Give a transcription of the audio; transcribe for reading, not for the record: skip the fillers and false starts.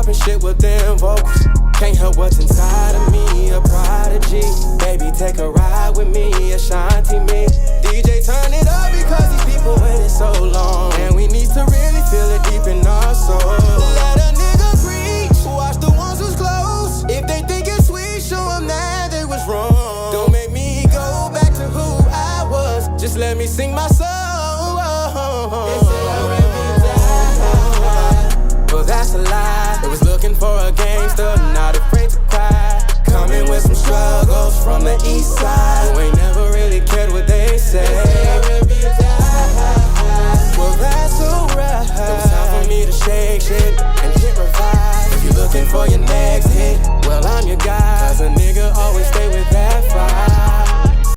dropping shit with them vocals. Can't help what's inside of me, a prodigy. Baby, take a ride with me, Ashanti me. DJ, turn it up because these people waiting so long. And we need to really feel it deep in our soul. Let a nigga preach, watch the ones who's close. If they think it's sweet, show them that they was wrong. Don't make me go back to who I was. Just let me sing my song. Well, that's a lie. They was looking for a gangster, not afraid to cry. Coming with some struggles from the east side, who ain't never really cared what they say. Well, that's alright. It was time for me to shake shit and hit revive. If you're looking for your next hit, well, I'm your guy. Cause a nigga always stay with that.